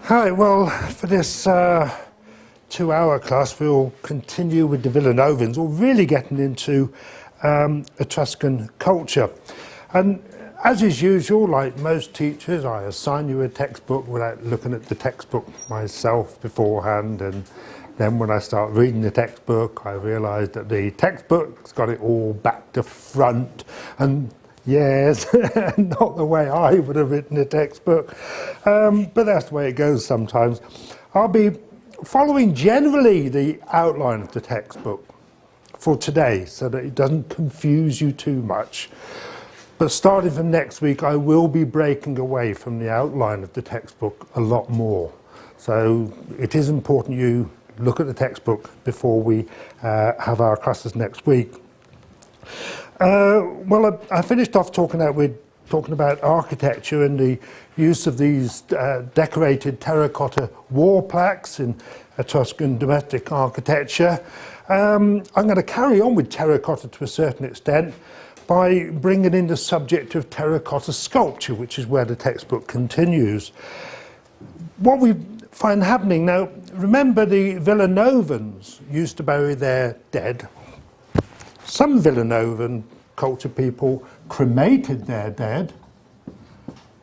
Hi, well, for this 2-hour class we'll continue with the Villanovans, or really getting into Etruscan culture. And as is usual, like most teachers, I assign you a textbook without looking at the textbook myself beforehand, and then when I start reading the textbook I realise that the textbook's got it all back to front, and yes, not the way I would have written a textbook, but that's the way it goes sometimes. I'll be following generally the outline of the textbook for today so that it doesn't confuse you too much. But starting from next week I will be breaking away from the outline of the textbook a lot more. So it is important you look at the textbook before we have our classes next week. Well, I finished off talking about architecture and the use of these decorated terracotta wall plaques in Etruscan domestic architecture. I'm going to carry on with terracotta to a certain extent by bringing in the subject of terracotta sculpture, which is where the textbook continues. What we find happening now, remember the Villanovans used to bury their dead. Some Villanovan culture people cremated their dead,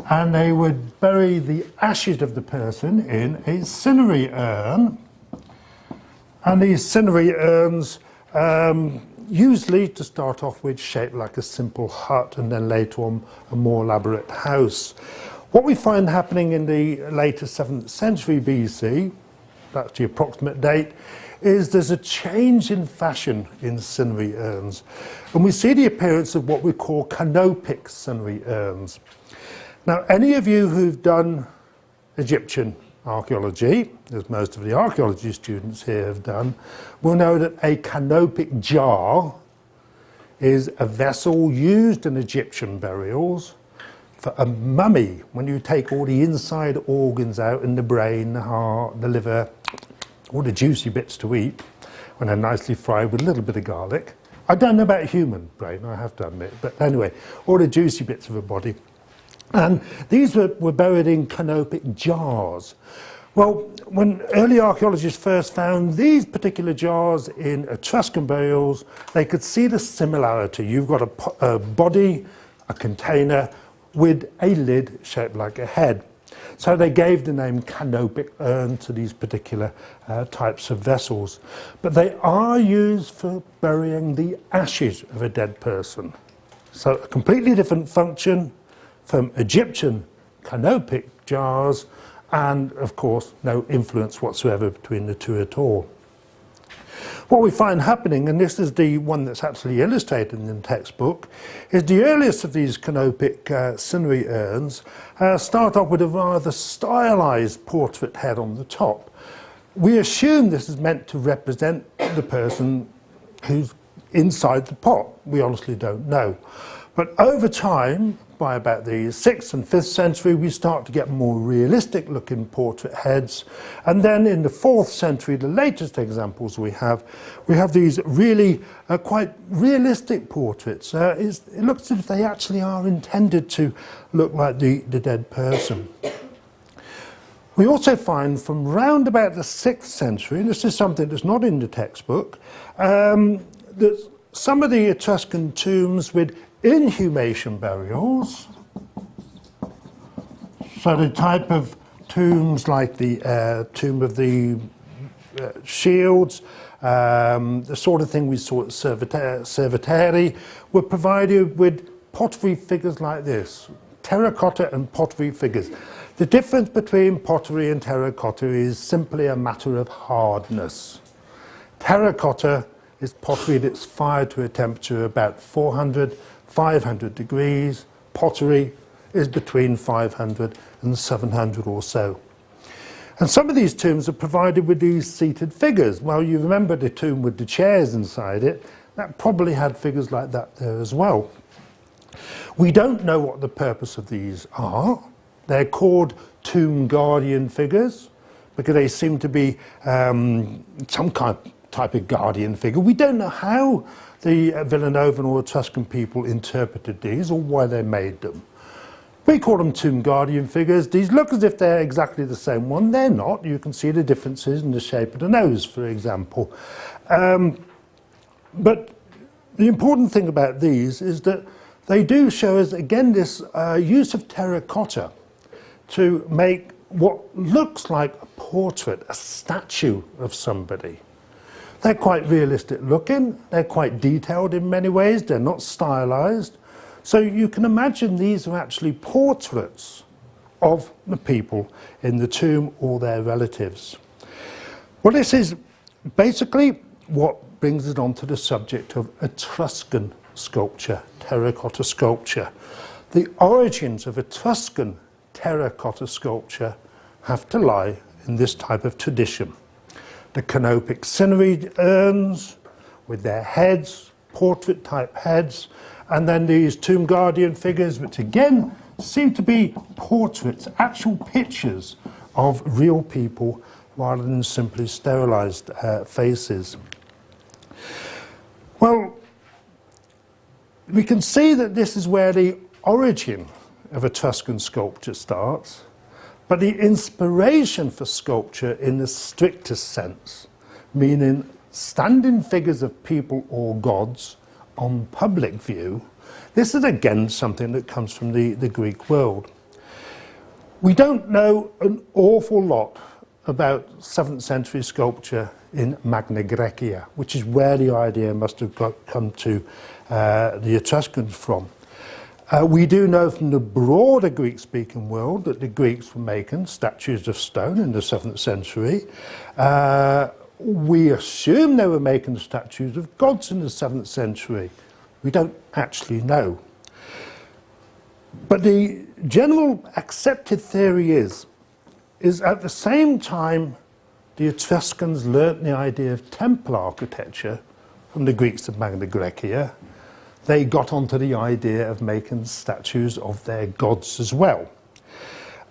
and they would bury the ashes of the person in a cinerary urn. And these cinerary urns, usually to start off with, shaped like a simple hut, and then later on a more elaborate house. What we find happening in the later 7th century BC, that's the approximate date, is there's a change in fashion in cinerary urns. And we see the appearance of what we call canopic cinerary urns. Now, any of you who've done Egyptian archaeology, as most of the archaeology students here have done, will know that a canopic jar is a vessel used in Egyptian burials for a mummy, when you take all the inside organs out, in the brain, the heart, the liver, all the juicy bits to eat, when they're nicely fried with a little bit of garlic. I don't know about human brain, I have to admit, but anyway, all the juicy bits of a body. And these were buried in canopic jars. Well, when early archaeologists first found these particular jars in Etruscan burials, they could see the similarity. You've got a body, a container, with a lid shaped like a head. So they gave the name canopic urn to these particular types of vessels. But they are used for burying the ashes of a dead person. So a completely different function from Egyptian canopic jars, and of course no influence whatsoever between the two at all. What we find happening, and this is the one that's actually illustrated in the textbook, is the earliest of these canopic cinerary urns start off with a rather stylized portrait head on the top. We assume this is meant to represent the person who's inside the pot. We honestly don't know. But over time, by about the 6th and 5th century, we start to get more realistic looking portrait heads. And then in the 4th century, the latest examples we have these really quite realistic portraits. It looks as if they actually are intended to look like the dead person. We also find from round about the 6th century, and this is something that's not in the textbook, that some of the Etruscan tombs with inhumation burials, so the type of tombs like the tomb of the shields, the sort of thing we saw at Cerveteri, were provided with pottery figures like this, terracotta and pottery figures. The difference between pottery and terracotta is simply a matter of hardness. Terracotta is pottery that's fired to a temperature of about 500 degrees. Pottery is between 500 and 700 or so. And some of these tombs are provided with these seated figures. Well, you remember the tomb with the chairs inside it, that probably had figures like that there as well. We don't know what the purpose of these are. They're called tomb guardian figures because they seem to be some type of guardian figure. We don't know how the Villanovan or Etruscan people interpreted these or why they made them. We call them tomb guardian figures. These look as if they're exactly the same one. They're not. You can see the differences in the shape of the nose, for example. But the important thing about these is that they do show us, again, this use of terracotta to make what looks like a portrait, a statue of somebody. They're quite realistic looking. They're quite detailed in many ways. They're not stylized. So you can imagine these are actually portraits of the people in the tomb or their relatives. Well, this is basically what brings us on to the subject of Etruscan sculpture, terracotta sculpture. The origins of Etruscan terracotta sculpture have to lie in this type of tradition. The canopic cinerary urns with their heads, portrait-type heads, and then these tomb guardian figures, which again seem to be portraits, actual pictures of real people rather than simply sterilized faces. Well, we can see that this is where the origin of Etruscan sculpture starts, but the inspiration for sculpture in the strictest sense, meaning standing figures of people or gods on public view, this is again something that comes from the Greek world. We don't know an awful lot about 7th century sculpture in Magna Graecia, which is where the idea must have come to the Etruscans from. We do know from the broader Greek-speaking world that the Greeks were making statues of stone in the 7th century. We assume they were making statues of gods in the 7th century. We don't actually know. But the general accepted theory is at the same time the Etruscans learnt the idea of temple architecture from the Greeks of Magna Graecia, they got onto the idea of making statues of their gods as well.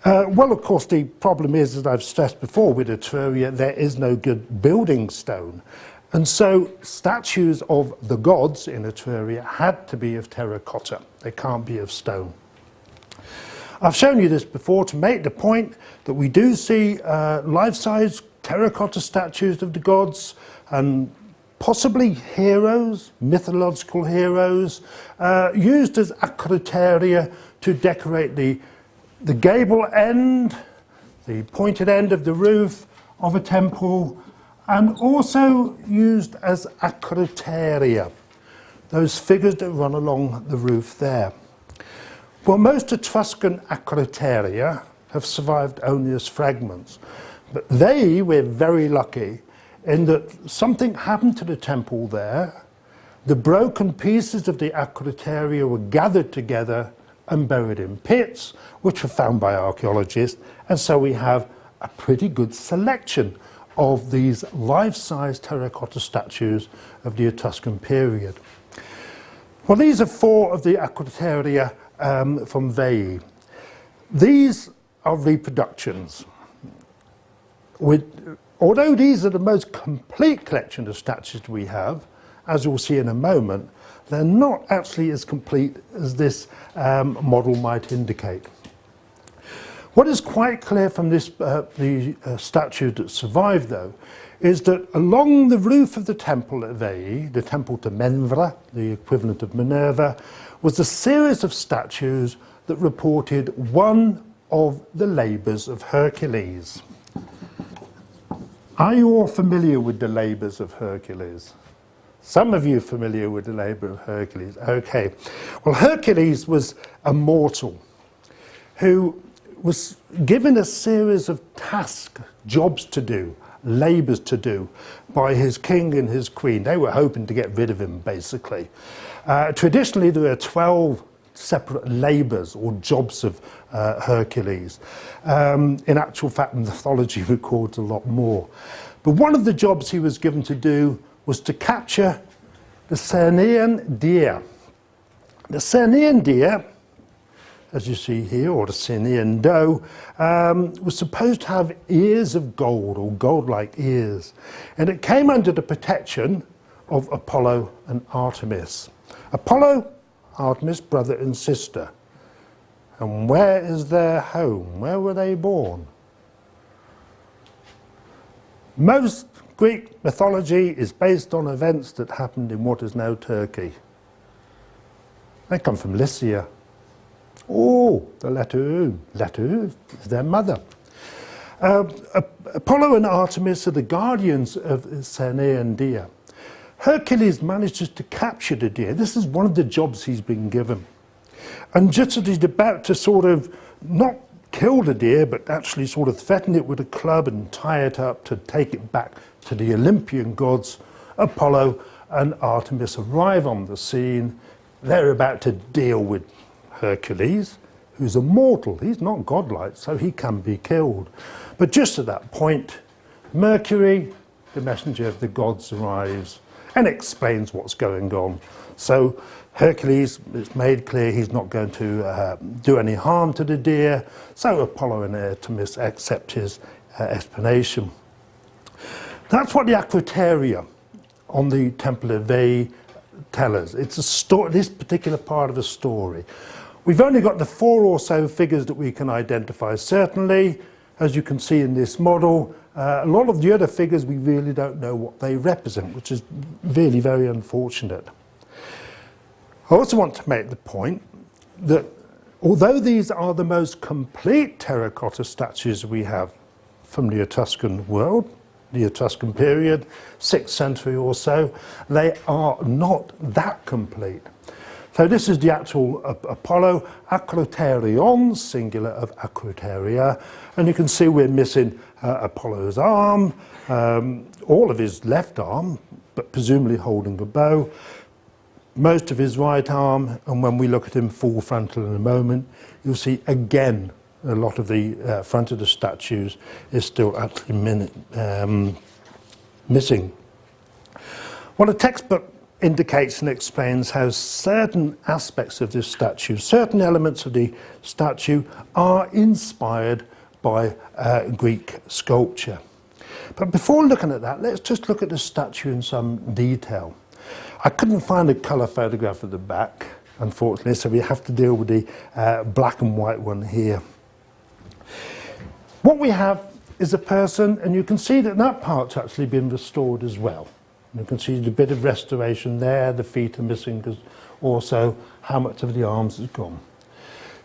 Well, of course, the problem is, as I've stressed before, with Etruria, there is no good building stone. And so statues of the gods in Etruria had to be of terracotta. They can't be of stone. I've shown you this before to make the point that we do see life-size terracotta statues of the gods and possibly heroes, mythological heroes, used as acroteria to decorate the gable end, the pointed end of the roof of a temple, and also used as acroteria, those figures that run along the roof there. Well, most Etruscan acroteria have survived only as fragments, but they were very lucky in that something happened to the temple there. The broken pieces of the acroteria were gathered together and buried in pits, which were found by archaeologists, and so we have a pretty good selection of these life-size terracotta statues of the Etruscan period. Well, these are four of the acroteria from Veii. These are reproductions. Although these are the most complete collection of statues we have, as you'll see in a moment, they're not actually as complete as this model might indicate. What is quite clear from this, the statue that survived, though, is that along the roof of the temple at Veii, the temple to Menvra, the equivalent of Minerva, was a series of statues that reported one of the labours of Hercules. Are you all familiar with the labours of Hercules? Some of you are familiar with the labour of Hercules. Okay. Well, Hercules was a mortal who was given a series of tasks, jobs to do, labours to do by his king and his queen. They were hoping to get rid of him, basically. Traditionally, there are 12 separate labours or jobs of Hercules. In actual fact, mythology records a lot more. But one of the jobs he was given to do was to capture the Cernaean deer. The Cernaean deer, as you see here, or the Cernaean doe, was supposed to have ears of gold, or gold-like ears. And it came under the protection of Apollo and Artemis. Apollo, Artemis, brother and sister. And where is their home? Where were they born? Most Greek mythology is based on events that happened in what is now Turkey. They come from Lycia. Oh, the LECTURE. LECTURE is their mother. Apollo and Artemis are the guardians of Cernaean deer. Hercules manages to capture the deer. This is one of the jobs he's been given. And just as he's about to sort of not kill the deer, but actually sort of threaten it with a club and tie it up to take it back to the Olympian gods, Apollo and Artemis arrive on the scene. They're about to deal with Hercules, who's a mortal. He's not godlike, so he can be killed. But just at that point, Mercury, the messenger of the gods, arrives and explains what's going on. So Hercules, it's made clear he's not going to do any harm to the deer, so Apollo and Artemis accept his explanation. That's what the acroteria on the Temple of Veii tell us. It's a story, this particular part of a story. We've only got the 4 or so figures that we can identify. Certainly, as you can see in this model, a lot of the other figures we really don't know what they represent, which is really very unfortunate. I also want to make the point that although these are the most complete terracotta statues we have from the Etruscan world, the Etruscan period, 6th century or so, they are not that complete. So this is the actual Apollo, acroterion, singular of acroteria, and you can see we're missing Apollo's arm, all of his left arm, but presumably holding a bow, most of his right arm, and when we look at him full frontal in a moment, you'll see again a lot of the front of the statues is still actually missing. Well, the textbook indicates and explains how certain aspects of this statue, certain elements of the statue are inspired by Greek sculpture. But before looking at that, let's just look at the statue in some detail. I couldn't find a colour photograph of the back, unfortunately, so we have to deal with the black and white one here. What we have is a person, and you can see that that part's actually been restored as well. You can see the bit of restoration there, the feet are missing, because also how much of the arms is gone.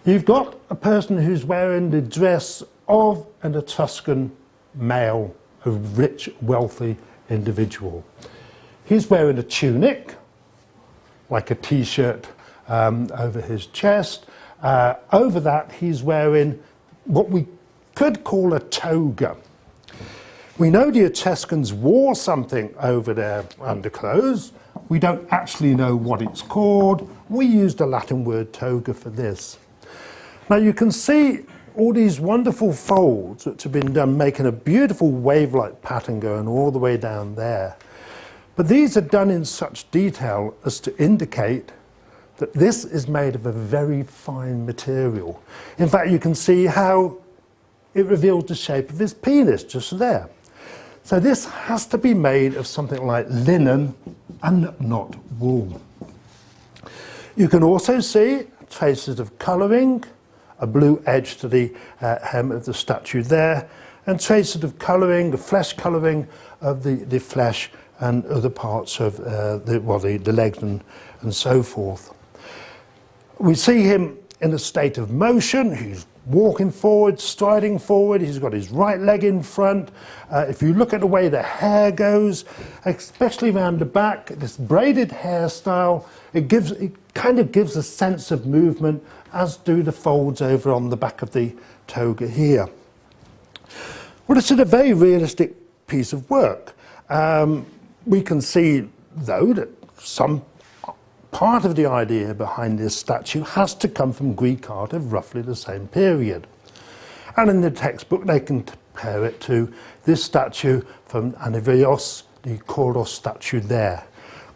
You've got a person who's wearing the dress of an Etruscan male, a rich, wealthy individual. He's wearing a tunic, like a t-shirt over his chest. Over that, he's wearing what we could call a toga. We know the Etruscans wore something over their underclothes. We don't actually know what it's called. We use the Latin word toga for this. Now you can see all these wonderful folds which have been done, making a beautiful wave-like pattern going all the way down there. But these are done in such detail as to indicate that this is made of a very fine material. In fact, you can see how it reveals the shape of his penis just there. So this has to be made of something like linen and not wool. You can also see traces of colouring, a blue edge to the hem of the statue there, and traces of colouring, the flesh colouring of the flesh and other parts of the legs and so forth. We see him in a state of motion. He's walking forward, striding forward. He's got his right leg in front. If you look at the way the hair goes, especially around the back, this braided hairstyle, it kind of gives a sense of movement, as do the folds over on the back of the toga here. Well, it's a very realistic piece of work. We can see, though, that some part of the idea behind this statue has to come from Greek art of roughly the same period. And in the textbook they can compare it to this statue from Anivios, the Kouros statue there.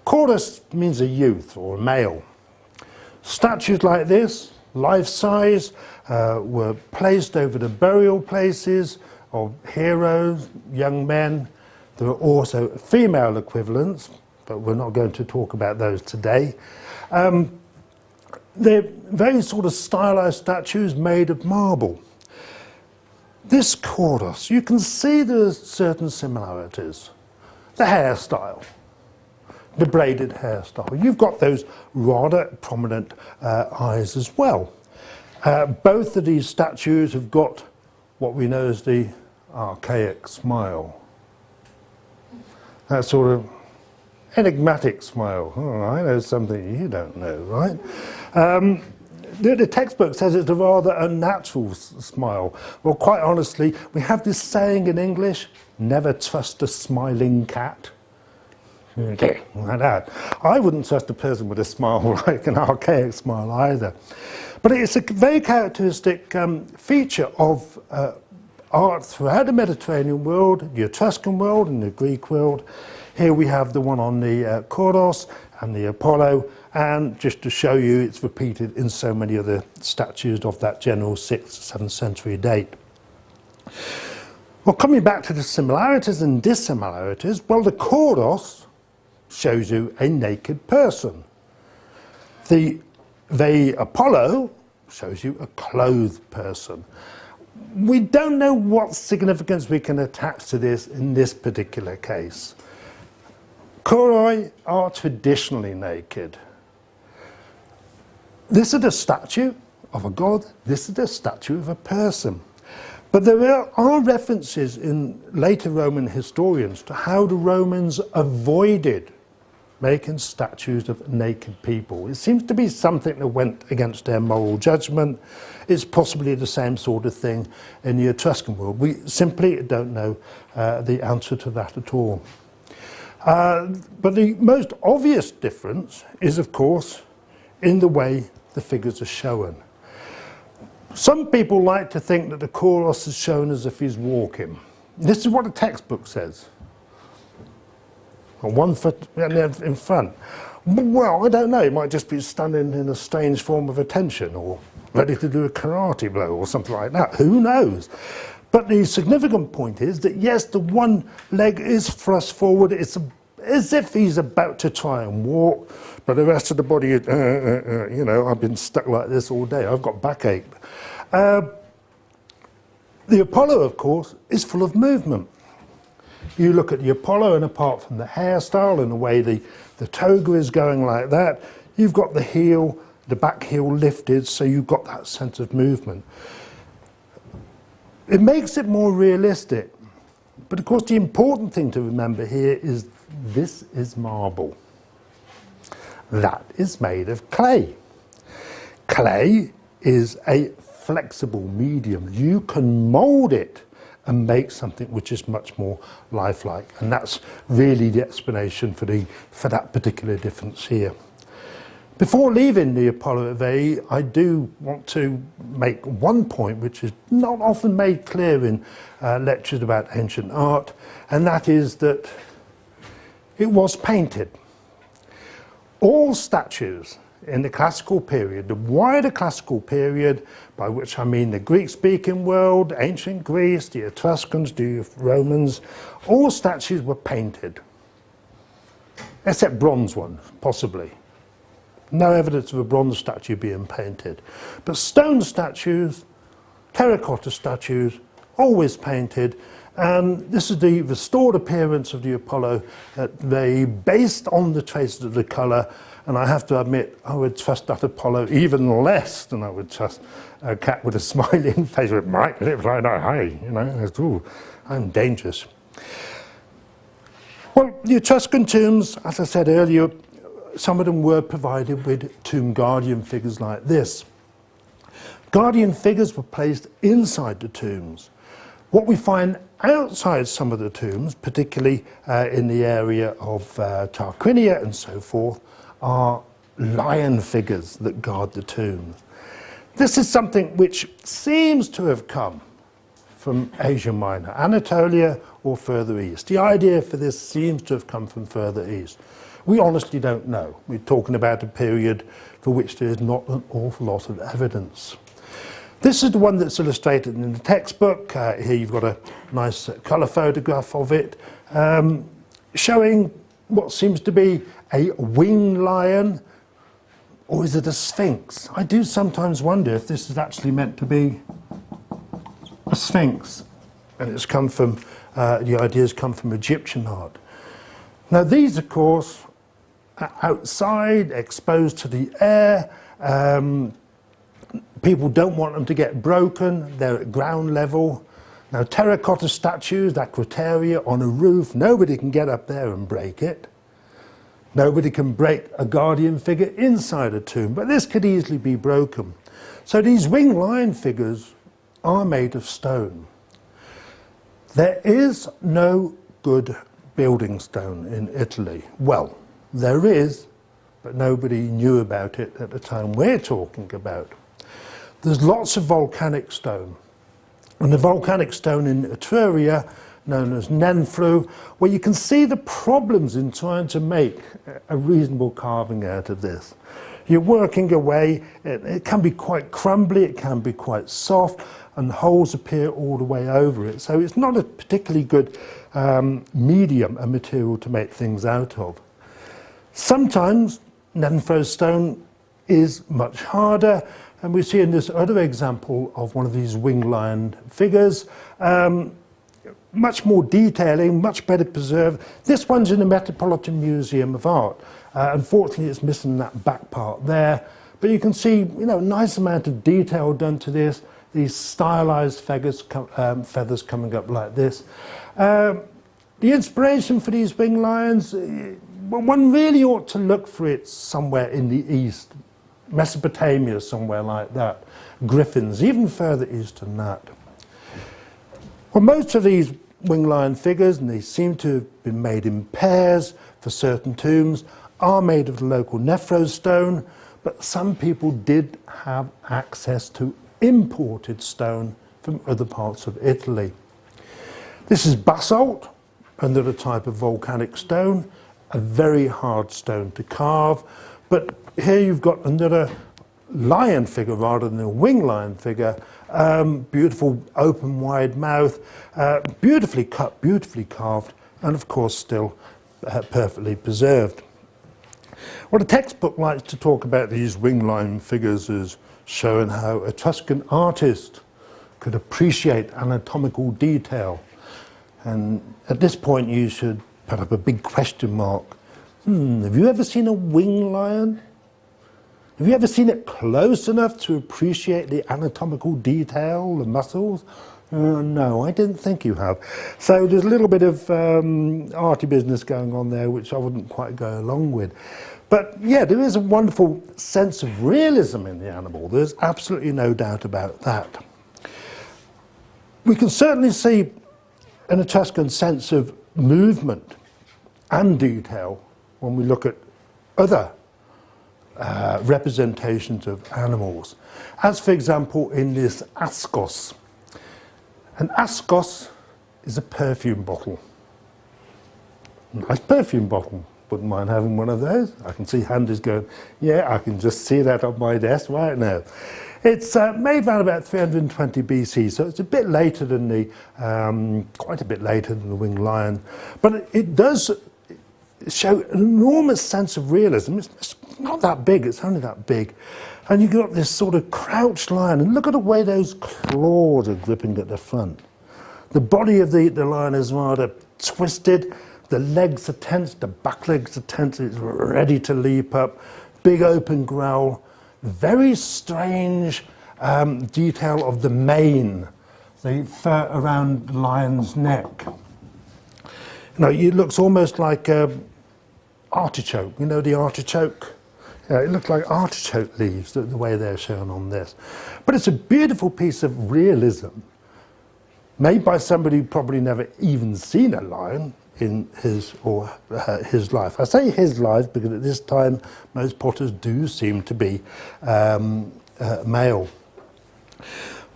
Kouros means a youth or a male. Statues like this, life-size, were placed over the burial places of heroes, young men. There are also female equivalents, but we're not going to talk about those today. they're very sort of stylized statues made of marble. This Koros, you can see there's certain similarities. The hairstyle, the braided hairstyle. You've got those rather prominent eyes as well. Both of these statues have got what we know as the archaic smile. That sort of enigmatic smile. Oh, I know something you don't know, right? The textbook says it's a rather unnatural smile. Well, quite honestly, we have this saying in English, never trust a smiling cat. Okay, like that. I wouldn't trust a person with a smile like an archaic smile either. But it's a very characteristic feature of art throughout the Mediterranean world, the Etruscan world and the Greek world. Here we have the one on the Koros and the Apollo, and just to show you, it's repeated in so many other statues of that general 6th, 7th century date. Well, coming back to the similarities and dissimilarities, well, the Koros shows you a naked person. The Apollo shows you a clothed person. We don't know what significance we can attach to this in this particular case. Koroi are traditionally naked. This is a statue of a god, this is a statue of a person. But there are references in later Roman historians to how the Romans avoided making statues of naked people. It seems to be something that went against their moral judgment. It's possibly the same sort of thing in the Etruscan world. We simply don't know the answer to that at all. But the most obvious difference is, of course, in the way the figures are shown. Some people like to think that the Koros is shown as if he's walking. This is what the textbook says. One foot in front. Well, I don't know, it might just be standing in a strange form of attention or ready to do a karate blow or something like that. Who knows? But the significant point is that yes, the one leg is thrust forward. It's as if he's about to try and walk, but the rest of the body, you know, I've been stuck like this all day. I've got backache. The Apollo, of course, is full of movement. You look at the Apollo, and apart from the hairstyle and the way the toga is going like that, you've got the heel, the back heel lifted, so you've got that sense of movement. It makes it more realistic. But of course, the important thing to remember here is this is marble. That is made of clay. Clay is a flexible medium. You can mold it and make something which is much more lifelike. And that's really the explanation for that particular difference here. Before leaving the Apollo of A, I do want to make one point which is not often made clear in lectures about ancient art, and that is that it was painted. All statues in the classical period, the wider classical period, by which I mean the Greek-speaking world, ancient Greece, the Etruscans, the Romans, all statues were painted, except bronze ones, possibly. No evidence of a bronze statue being painted. But stone statues, terracotta statues, always painted. And this is the restored appearance of the Apollo based on the traces of the colour. And I have to admit, I would trust that Apollo even less than I would trust a cat with a smiling face with bright lips like that. Hey, you know, ooh, I'm dangerous. Well, the Etruscan tombs, as I said earlier, some of them were provided with tomb guardian figures like this. Guardian figures were placed inside the tombs. What we find outside some of the tombs, particularly in the area of Tarquinia and so forth, are lion figures that guard the tombs. This is something which seems to have come from Asia Minor, Anatolia or further east. The idea for this seems to have come from further east. We honestly don't know. We're talking about a period for which there is not an awful lot of evidence. This is the one that's illustrated in the textbook. Here you've got a nice colour photograph of it, showing what seems to be a winged lion Or is it a sphinx? I do sometimes wonder if this is actually meant to be a sphinx. And it's come from, the ideas come from Egyptian art. Now these, of course, are outside, exposed to the air. People don't want them to get broken. They're at ground level. Now terracotta statues, that criteria on a roof, nobody can get up there and break it. Nobody can break a guardian figure inside a tomb, but this could easily be broken. So these wing lion figures are made of stone. There is no good building stone in Italy. Well, there is, but nobody knew about it at the time we're talking about. There's lots of volcanic stone. And the volcanic stone in Etruria, known as Nenflu, where you can see the problems in trying to make a reasonable carving out of this. You're working away, it can be quite crumbly, it can be quite soft, and holes appear all the way over it. So it's not a particularly good medium, a material to make things out of. Sometimes Nenflu stone is much harder, and we see in this other example of one of these wing lion figures, much more detailing, much better preserved. This one's in the Metropolitan Museum of Art. Unfortunately, it's missing that back part there. But you can see, you know, a nice amount of detail done to this. These stylized feathers coming up like this. The inspiration for these wing lions, one really ought to look for it somewhere in the east. Mesopotamia, somewhere like that. Griffins, even further east than that. Well, most of these wing lion figures, and they seem to have been made in pairs for certain tombs, are made of the local Nephros stone, but some people did have access to imported stone from other parts of Italy. This is basalt, another type of volcanic stone, a very hard stone to carve, but here you've got another lion figure rather than a wing lion figure. Beautiful open wide mouth, beautifully cut, beautifully carved, and of course still perfectly preserved. Well, the textbook likes to talk about these wing lion figures as showing how a Etruscan artist could appreciate anatomical detail. And at this point you should put up a big question mark. Have you ever seen a wing lion? Have you ever seen it close enough to appreciate the anatomical detail, the muscles? No, I didn't think you have. So there's a little bit of arty business going on there, which I wouldn't quite go along with. But yeah, there is a wonderful sense of realism in the animal. There's absolutely no doubt about that. We can certainly see an Etruscan sense of movement and detail when we look at other representations of animals, as for example in this ascos. An ascos is a perfume bottle. Nice perfume bottle. Wouldn't mind having one of those. I can see Andy's going, yeah, I can just see that on my desk right now. It's made around about 320 BC, so it's a bit later than the, quite a bit later than the winged lion, but it does show an enormous sense of realism. It's not that big, it's only that big. And you've got this sort of crouched lion, and look at the way those claws are gripping at the front. The body of the lion is rather twisted, the legs are tense, the back legs are tense, it's ready to leap up, big open growl, very strange detail of the mane, the fur around the lion's neck. You know, it looks almost like artichoke, you know the artichoke? It looks like artichoke leaves, the way they're shown on this. But it's a beautiful piece of realism, made by somebody who probably never even seen a lion in his or his life. I say his life because at this time most potters do seem to be male.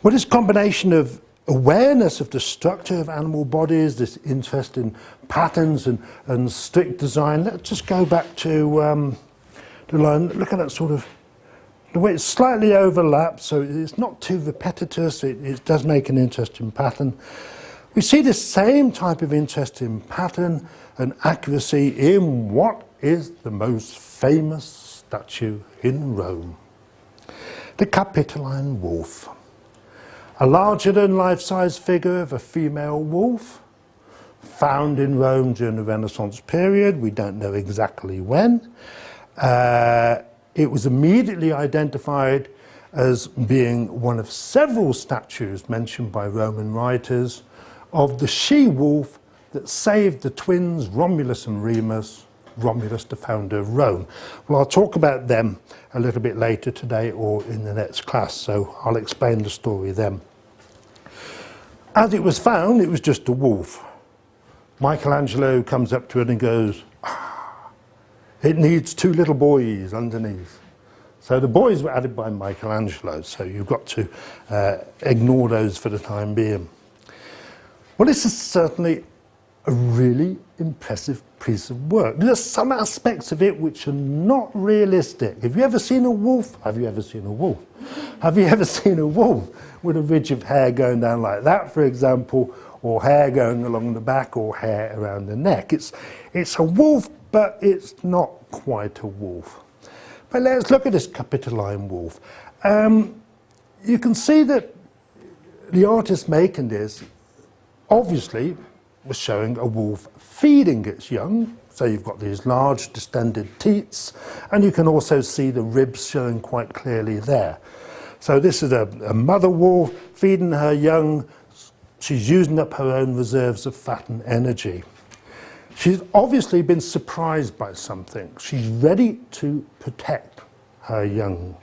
Well, this combination of awareness of the structure of animal bodies, this interest in patterns and strict design. Let's just go back to the line. Look at that sort of, the way it slightly overlaps, so it's not too repetitious, it does make an interesting pattern. We see the same type of interest in pattern and accuracy in what is the most famous statue in Rome. The Capitoline wolf. A larger-than-life-size figure of a female wolf, found in Rome during the Renaissance period. We don't know exactly when. It was immediately identified as being one of several statues mentioned by Roman writers of the she-wolf that saved the twins Romulus and Remus, Romulus the founder of Rome. Well, I'll talk about them a little bit later today or in the next class, so I'll explain the story then. As it was found, it was just a wolf. Michelangelo comes up to it and goes, it needs two little boys underneath. So the boys were added by Michelangelo, so you've got to ignore those for the time being. Well, this is certainly a really impressive piece of work. There are some aspects of it which are not realistic. Have you ever seen a wolf? Have you ever seen a wolf? Have you ever seen a wolf with a ridge of hair going down like that, for example, or hair going along the back, or hair around the neck? It's a wolf, but it's not quite a wolf. But let's look at this Capitoline wolf. You can see that the artist making this obviously was showing a wolf feeding its young. So you've got these large distended teats, and you can also see the ribs showing quite clearly there. So this is a mother wolf feeding her young. She's using up her own reserves of fat and energy. She's obviously been surprised by something. She's ready to protect her young.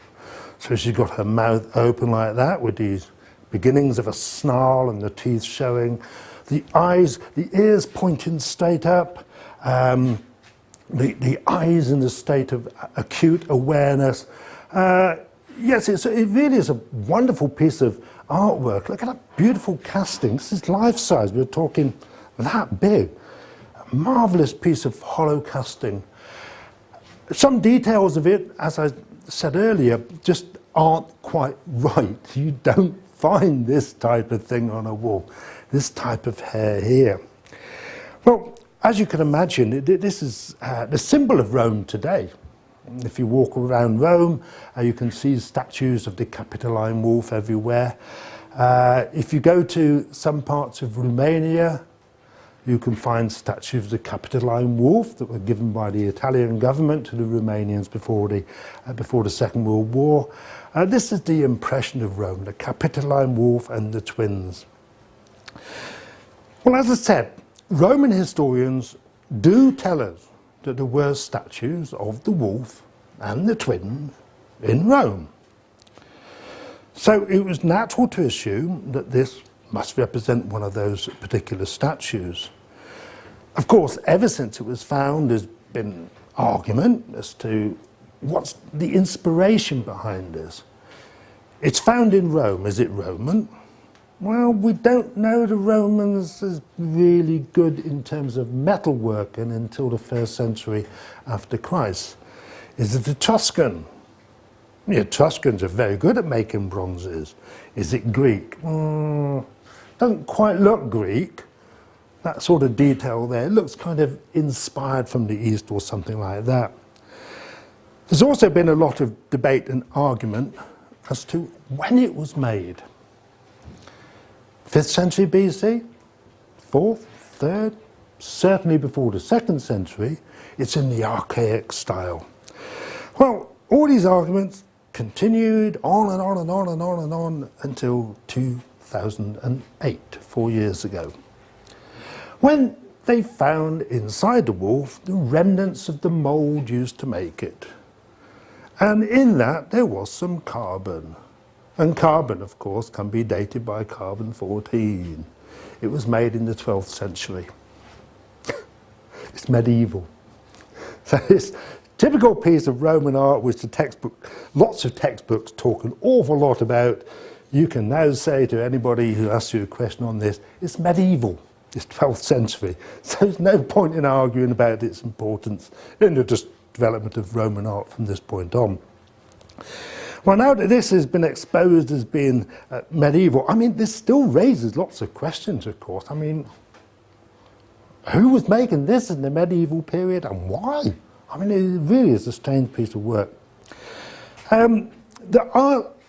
So she's got her mouth open like that with these beginnings of a snarl and the teeth showing. The eyes, the ears pointing straight up. The eyes in a state of acute awareness. Yes, it really is a wonderful piece of artwork. Look at that beautiful casting. This is life-size. We're talking that big. A marvellous piece of hollow casting. Some details of it, as I said earlier, just aren't quite right. You don't find this type of thing on a wall, this type of hair here. Well, as you can imagine, this is the symbol of Rome today. If you walk around Rome, you can see statues of the Capitoline wolf everywhere. If you go to some parts of Romania, you can find statues of the Capitoline wolf that were given by the Italian government to the Romanians before the Second World War. This is the impression of Rome, the Capitoline wolf and the twins. Well, as I said, Roman historians do tell us that there were statues of the wolf and the twins in Rome. So it was natural to assume that this must represent one of those particular statues. Of course, ever since it was found, there's been argument as to what's the inspiration behind this. It's found in Rome. Is it Roman? Well, we don't know the Romans as really good in terms of metalworking until the 1st century after Christ. Is it Etruscan? The Etruscans are very good at making bronzes. Is it Greek? Doesn't quite look Greek. That sort of detail there. It looks kind of inspired from the East or something like that. There's also been a lot of debate and argument as to when it was made. 5th century BC, 4th, 3rd, certainly before the 2nd century, it's in the archaic style. Well, all these arguments continued on and on and on and on and on until 2008, 4 years ago, when they found inside the wolf the remnants of the mould used to make it. And in that there was some carbon. And carbon, of course, can be dated by carbon-14. It was made in the 12th century. It's medieval. So this typical piece of Roman art, which the textbook, lots of textbooks talk an awful lot about, you can now say to anybody who asks you a question on this, it's medieval. It's 12th century. So there's no point in arguing about its importance in the development of Roman art from this point on. Well, now that this has been exposed as being medieval, I mean, this still raises lots of questions, of course. I mean, who was making this in the medieval period and why? I mean, it really is a strange piece of work.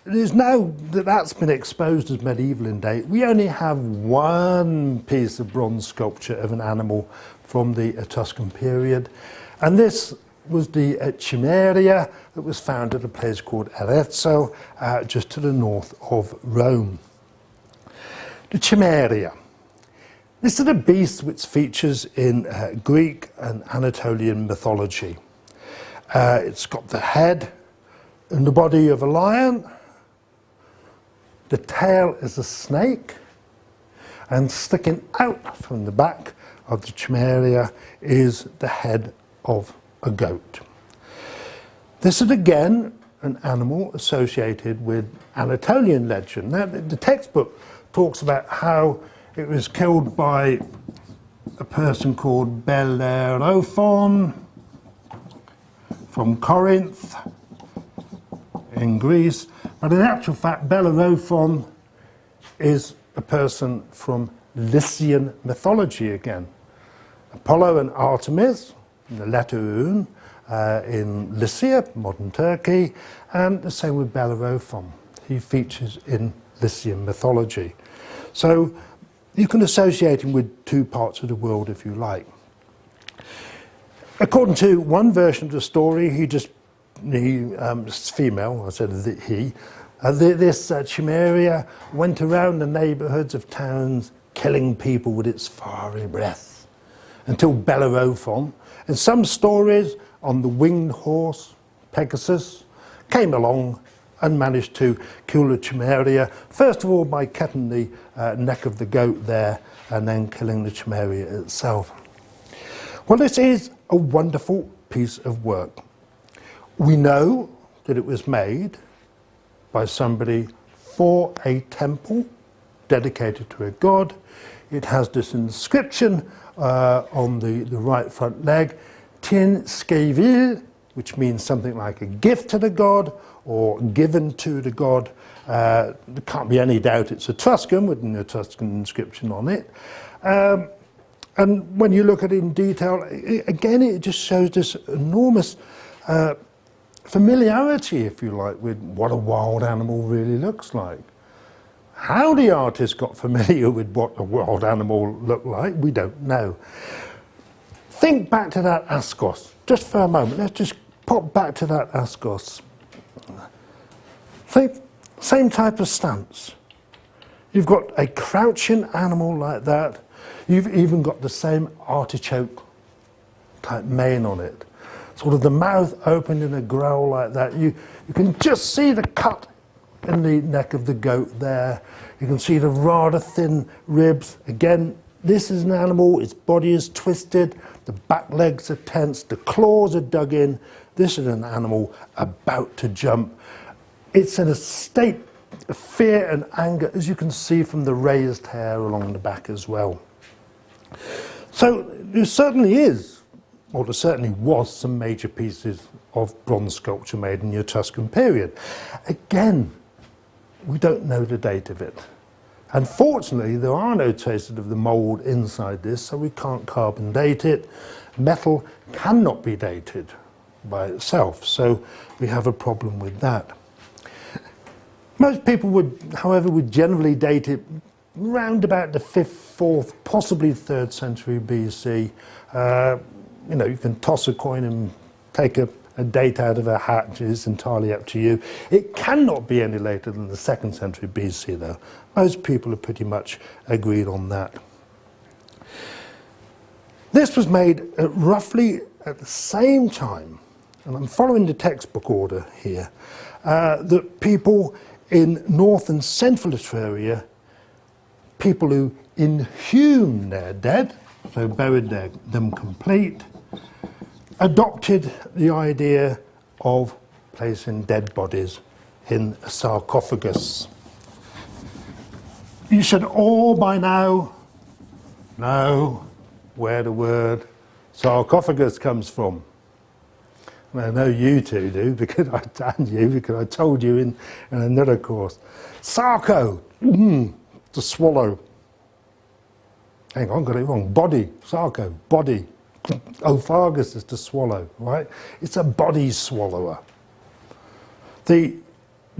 There's now that's been exposed as medieval in date. We only have one piece of bronze sculpture of an animal from the Etruscan period, and this was the Chimeria that was found at a place called Arezzo, just to the north of Rome. The Chimeria. This is a beast which features in Greek and Anatolian mythology. It's got the head and the body of a lion. The tail is a snake, and sticking out from the back of the Chimeria is the head of a goat. This is again an animal associated with Anatolian legend. Now, the textbook talks about how it was killed by a person called Bellerophon from Corinth in Greece, but in actual fact Bellerophon is a person from Lycian mythology again. Apollo and Artemis, in the LECTURE03, in Lycia, modern Turkey, and the same with Bellerophon. He features in Lycian mythology. So you can associate him with two parts of the world if you like. According to one version of the story, it's female, I said he, this Chimeria went around the neighbourhoods of towns killing people with its fiery breath until Bellerophon, in some stories on the winged horse, Pegasus, came along and managed to kill the Chimeria, first of all by cutting the neck of the goat there and then killing the Chimeria itself. Well, this is a wonderful piece of work. We know that it was made by somebody for a temple dedicated to a god. It has this inscription on the right front leg, Tien Scevil, which means something like a gift to the god or given to the god. There can't be any doubt it's Etruscan with an Etruscan inscription on it. And when you look at it in detail, again, it just shows this enormous familiarity, if you like, with what a wild animal really looks like. How the artist got familiar with what a wild animal looked like, we don't know. Think back to that ascos, just for a moment. Let's just pop back to that ascos. Think, same type of stance. You've got a crouching animal like that. You've even got the same artichoke type mane on it. Sort of the mouth opened in a growl like that. You can just see the cut in the neck of the goat there. You can see the rather thin ribs. Again, this is an animal, its body is twisted, the back legs are tense, the claws are dug in. This is an animal about to jump. It's in a state of fear and anger, as you can see from the raised hair along the back as well. So there certainly is, or there certainly was, some major pieces of bronze sculpture made in the Etruscan period. Again, we don't know the date of it. Unfortunately, there are no traces of the mould inside this, so we can't carbon date it. Metal cannot be dated by itself, so we have a problem with that. Most people would, however, would generally date it round about the 5th, 4th, possibly 3rd century BC. You can toss a coin and take a date out of a hat. It's entirely up to you. It cannot be any later than the 2nd century BC, though. Most people are pretty much agreed on that. This was made roughly at the same time, and I'm following the textbook order here, that people in north and central Etruria, people who inhumed their dead, so buried them complete, adopted the idea of placing dead bodies in a sarcophagus. You should all by now know where the word sarcophagus comes from. And I know you two do, because I told you in another course. Sarco, to swallow. Hang on, got it wrong. Body, sarco, body. Ophagus is to swallow, right? It's a body swallower. The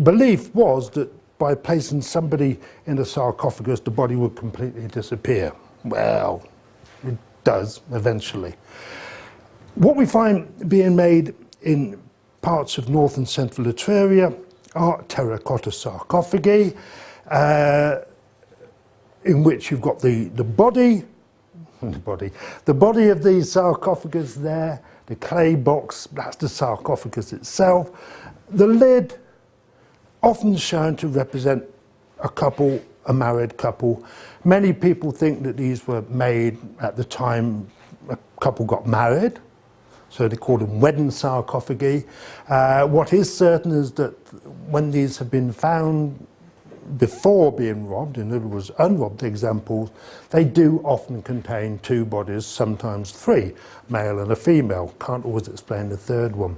belief was that by placing somebody in a sarcophagus, the body would completely disappear. Well, it does eventually. What we find being made in parts of north and central Etruria are terracotta sarcophagi, in which you've got the body of the sarcophagus there, the clay box, that's the sarcophagus itself. The lid, often shown to represent a couple, a married couple. Many people think that these were made at the time a couple got married, so they called them wedding sarcophagi. What is certain is that when these have been found before being robbed, in other words unrobbed examples, they do often contain two bodies, sometimes three, male and a female. Can't always explain the third one.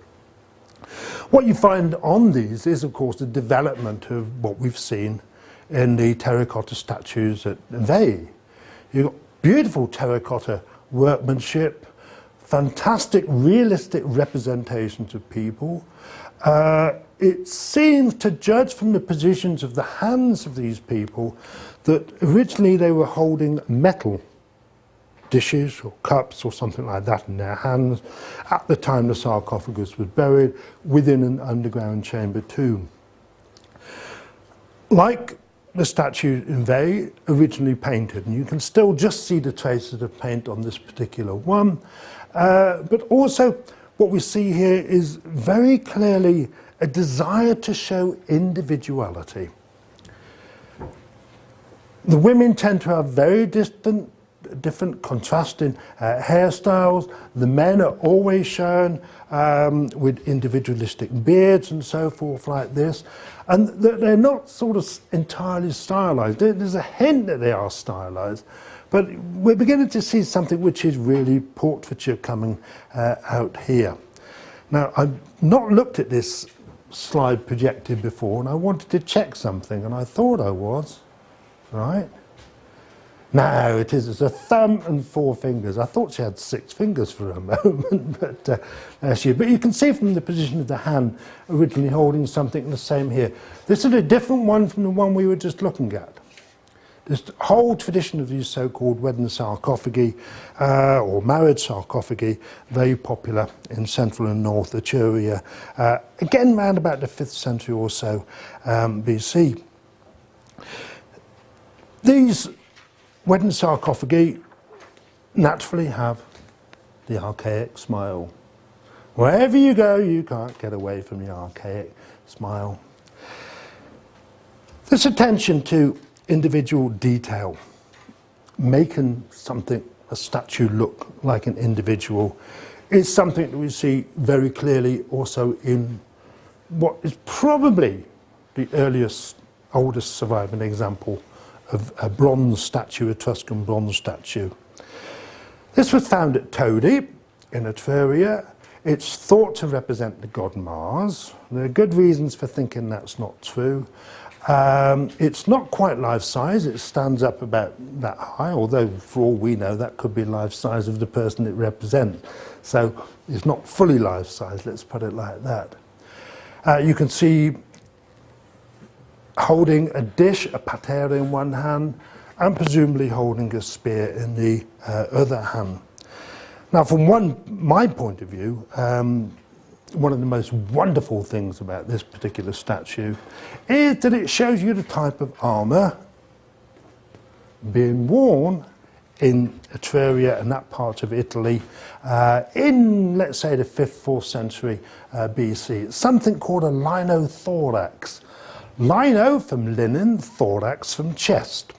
What you find on these is, of course, the development of what we've seen in the terracotta statues at Veii. You've got beautiful terracotta workmanship, fantastic realistic representations of people. It seems, to judge from the positions of the hands of these people, that originally they were holding metal dishes or cups or something like that in their hands at the time the sarcophagus was buried within an underground chamber tomb. Like the statue in Veii, originally painted, and you can still just see the traces of paint on this particular one, but also what we see here is very clearly a desire to show individuality. The women tend to have very different contrasting hairstyles. The men are always shown with individualistic beards and so forth like this. And they're not sort of entirely stylized. There's a hint that they are stylized, but we're beginning to see something which is really portraiture coming out here. Now, I've not looked at this slide projected before, and I wanted to check something, and I thought I was, right? No, it is. It's a thumb and 4 fingers. I thought she had 6 fingers for a moment, but but you can see from the position of the hand originally holding something the same here. This is a different one from the one we were just looking at. This whole tradition of these so-called wedding sarcophagi or marriage sarcophagi, very popular in central and north Etruria, again around about the 5th century or so BC. These wedding sarcophagi naturally have the archaic smile. Wherever you go, you can't get away from the archaic smile. This attention to individual detail, making something, a statue, look like an individual, is something that we see very clearly also in what is probably the oldest surviving example of a bronze statue, Etruscan bronze statue. This was found at Todi in Etruria. It's thought to represent the god Mars. There are good reasons for thinking that's not true. It's not quite life-size. It stands up about that high, although for all we know that could be life-size of the person it represents. So it's not fully life-size, let's put it like that. You can see holding a dish, a patera in one hand, and presumably holding a spear in the other hand. Now, from my point of view, one of the most wonderful things about this particular statue is that it shows you the type of armour being worn in Etruria and that part of Italy in, let's say, the 5th, 4th century BC. It's something called a linothorax. Lino from linen, thorax from chest.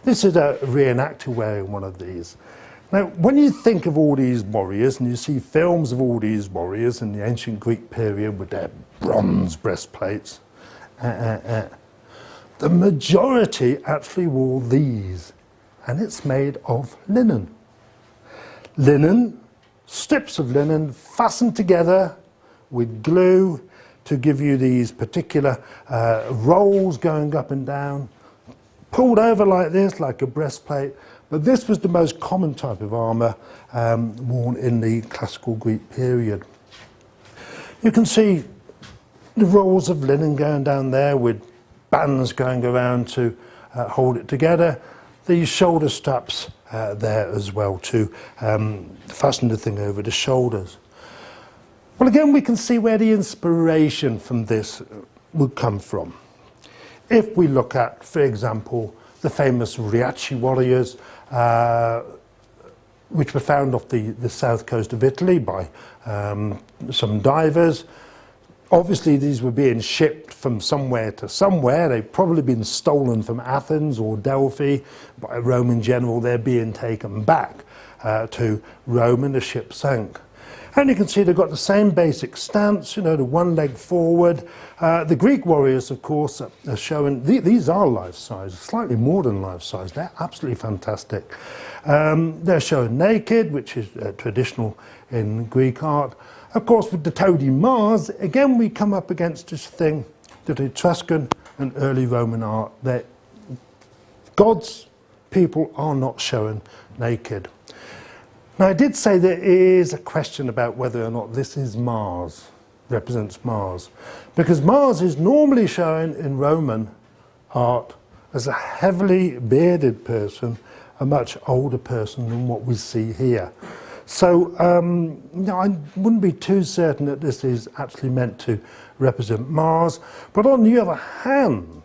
This is a reenactor wearing one of these. Now, when you think of all these warriors, and you see films of all these warriors in the ancient Greek period with their bronze breastplates, the majority actually wore these, and it's made of linen. Linen, strips of linen fastened together with glue to give you these particular rolls going up and down, pulled over like this, like a breastplate, But this was the most common type of armour worn in the classical Greek period. You can see the rolls of linen going down there with bands going around to hold it together. These shoulder straps there as well to fasten the thing over the shoulders. Well, again, we can see where the inspiration from this would come from. If we look at, for example, the famous Riachi warriors, which were found off the south coast of Italy by some divers. Obviously, these were being shipped from somewhere to somewhere. They'd probably been stolen from Athens or Delphi by a Roman general. They're being taken back to Rome and the ship sank. And you can see they've got the same basic stance, you know, the one leg forward. The Greek warriors, of course, are showing, these are life-size, slightly more than life-size. They're absolutely fantastic. They're shown naked, which is traditional in Greek art. Of course, with the toady Mars, again, we come up against this thing that Etruscan and early Roman art, that God's people are not shown naked. Now, I did say there is a question about whether or not this is Mars, represents Mars, because Mars is normally shown in Roman art as a heavily bearded person, a much older person than what we see here. So, no, I wouldn't be too certain that this is actually meant to represent Mars. But on the other hand,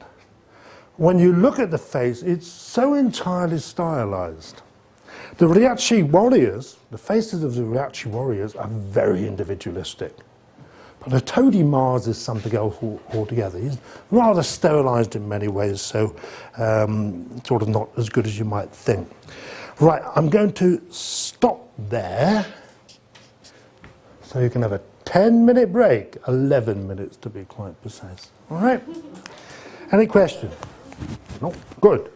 when you look at the face, it's so entirely stylized. The Riachi warriors, the faces of the Riachi warriors are very individualistic. But the toady Mars is something else altogether. He's rather sterilized in many ways, so sort of not as good as you might think. Right, I'm going to stop there, so you can have a 10-minute break, 11 minutes to be quite precise. All right? Any questions? No? Good.